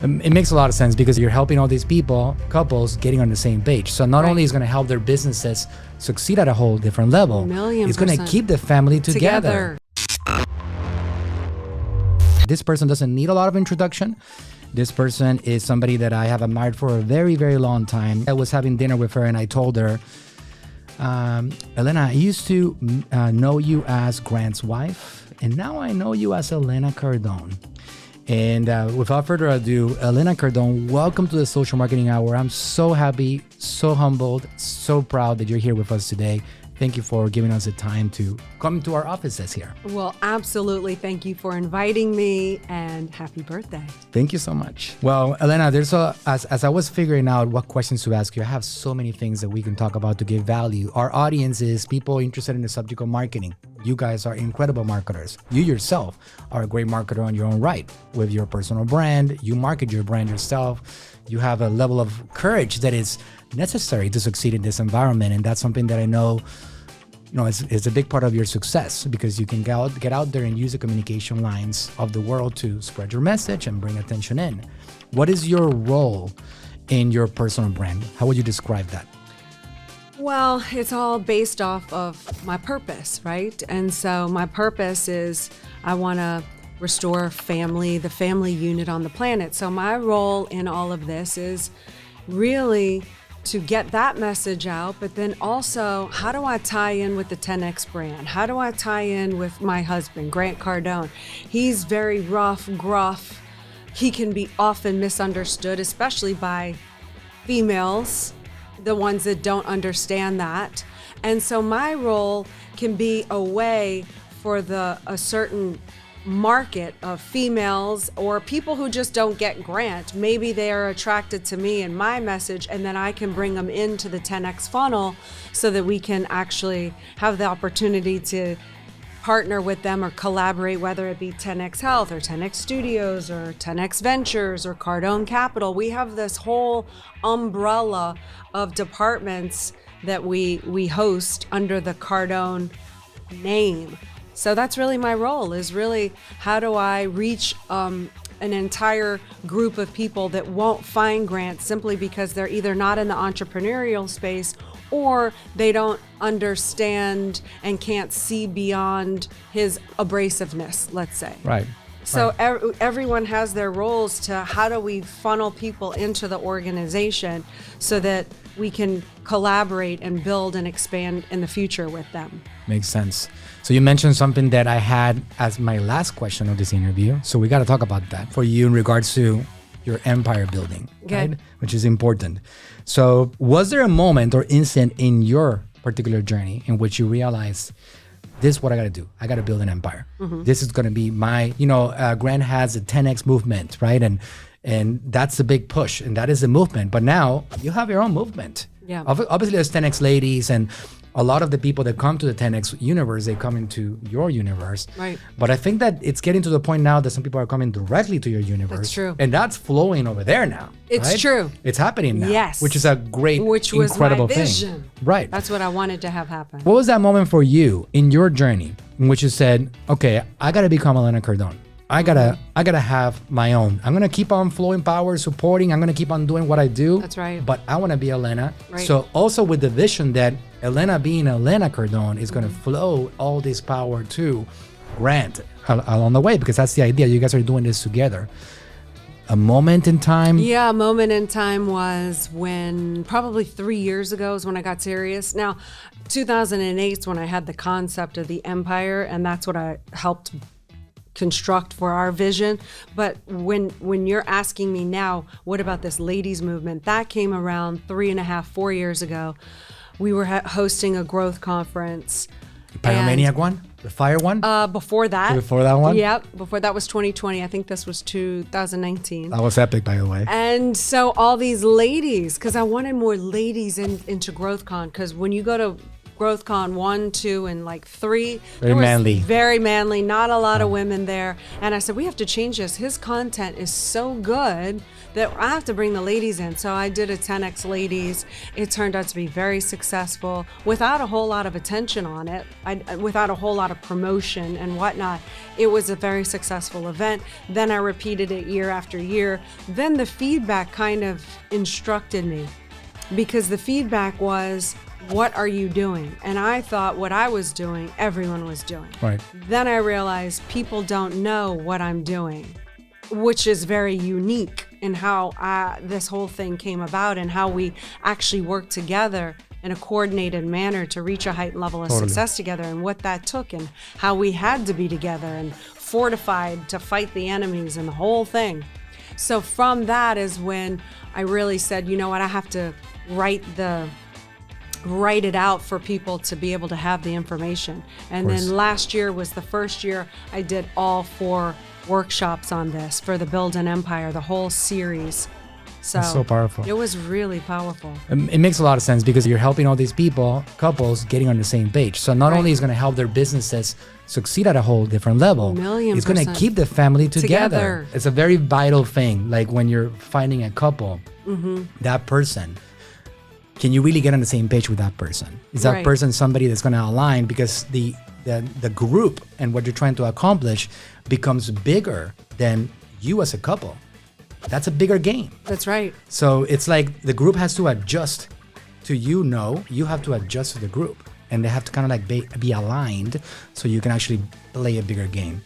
It makes a lot of sense because you're helping all these couples getting on the same page. So not only is going to help their businesses succeed at a whole different level, it's going to keep the family together. This person doesn't need a lot of introduction. This person is somebody that I have admired for a very, very long time. I was having dinner with her and I told her, Elena, I used to know you as Grant's wife, and now I know you as Elena Cardone. And without further ado, Elena Cardone, welcome to the Social Marketing Hour. I'm so happy, so humbled, so proud that you're here with us today. Thank you for giving us the time to come to our offices here. Well, absolutely. Thank you for inviting me, and happy birthday. Thank you so much. Well, Elena, as I was figuring out what questions to ask you, I have so many things that we can talk about to give value. Our audience is people interested in the subject of marketing. You guys are incredible marketers. You yourself are a great marketer on your own right. With your personal brand, you market your brand yourself. You have a level of courage that is necessary to succeed in this environment. And that's something that I know, is a big part of your success, because you can get out there and use the communication lines of the world to spread your message and bring attention in. What is your role in your personal brand? How would you describe that? Well, it's all based off of my purpose, right? And so my purpose is I want to restore the family unit on the planet. So my role in all of this is really to get that message out, but then also, how do I tie in with the 𝗙𝗟𝗟𝗢𝗪 brand? How do I tie in with my husband, Grant Cardone? He's very rough, gruff. He can be often misunderstood, especially by females, the ones that don't understand that. And so my role can be a way for a certain market of females or people who just don't get Grant. Maybe they are attracted to me and my message, and then I can bring them into the 10X funnel so that we can actually have the opportunity to partner with them or collaborate, whether it be 10X Health or 10X Studios or 10X Ventures or Cardone Capital. We have this whole umbrella of departments that we host under the Cardone name. So that's really my role, is really how do I reach an entire group of people that won't find Grant simply because they're either not in the entrepreneurial space or they don't understand and can't see beyond his abrasiveness, let's say. Right. So everyone has their roles to how do we funnel people into the organization so that we can collaborate and build and expand in the future with them. Makes sense. So you mentioned something that I had as my last question of this interview. So we got to talk about that for you in regards to your empire building, right? Which is important. So was there a moment or instant in your particular journey in which you realized, this is what I got to do. I got to build an empire. Mm-hmm. This is going to be my, Grant has a 10X movement, right? And that's the big push, and that is the movement. But now you have your own movement. Yeah. Obviously, there's 10X ladies, and a lot of the people that come to the 10X universe, they come into your universe. Right. But I think that it's getting to the point now that some people are coming directly to your universe. That's true. And that's flowing over there now. It's right? true. It's happening now. Yes. Which is a great, incredible my vision. thing. Right. That's what I wanted to have happen. What was that moment for you in your journey in which you said, okay, I got to become Elena Cardone. I gotta have my own. I'm gonna keep on flowing power, supporting. I'm gonna keep on doing what I do. That's right. But I want to be Elena. Right. So also with the vision that Elena being Elena Cardone is gonna flow all this power to Grant along the way, because that's the idea. You guys are doing this together. A moment in time. Yeah, a moment in time was when probably 3 years ago is when I got serious. Now, 2008 is when I had the concept of the empire, and that's what I helped construct for our vision. But when you're asking me now, what about this ladies movement? That came around 4 years ago. We were hosting a growth conference. Pyromaniac one? The fire one? Before that. Before that one? Yep. Before that was 2020. I think this was 2019. That was epic, by the way. And so all these ladies, because I wanted more ladies into GrowthCon, because when you go to GrowthCon 1, 2, and 3. Very manly. Very manly, not a lot of women there. And I said, we have to change this. His content is so good that I have to bring the ladies in. So I did a 10X Ladies. It turned out to be very successful without a whole lot of attention on it, without a whole lot of promotion and whatnot. It was a very successful event. Then I repeated it year after year. Then the feedback kind of instructed me, because the feedback was, what are you doing? And I thought what I was doing, everyone was doing. Right. Then I realized people don't know what I'm doing, which is very unique in how this whole thing came about and how we actually worked together in a coordinated manner to reach a heightened level of success together, and what that took and how we had to be together and fortified to fight the enemies and the whole thing. So from that is when I really said, you know what, I have to write it out for people to be able to have the information. And then last year was the first year I did all 4 workshops on this for the Build an Empire, the whole series. That's so powerful. It was really powerful. It makes a lot of sense because you're helping all these people, couples, getting on the same page. So not only is it going to help their businesses succeed at a whole different level, it's going to keep the family together. It's a very vital thing. Like when you're finding a couple, that person, can you really get on the same page with that person? Is that person somebody that's going to align? Because the group and what you're trying to accomplish becomes bigger than you as a couple. That's a bigger game. That's right. So it's like the group has to adjust to you have to adjust to the group. And they have to kind of like be aligned so you can actually play a bigger game.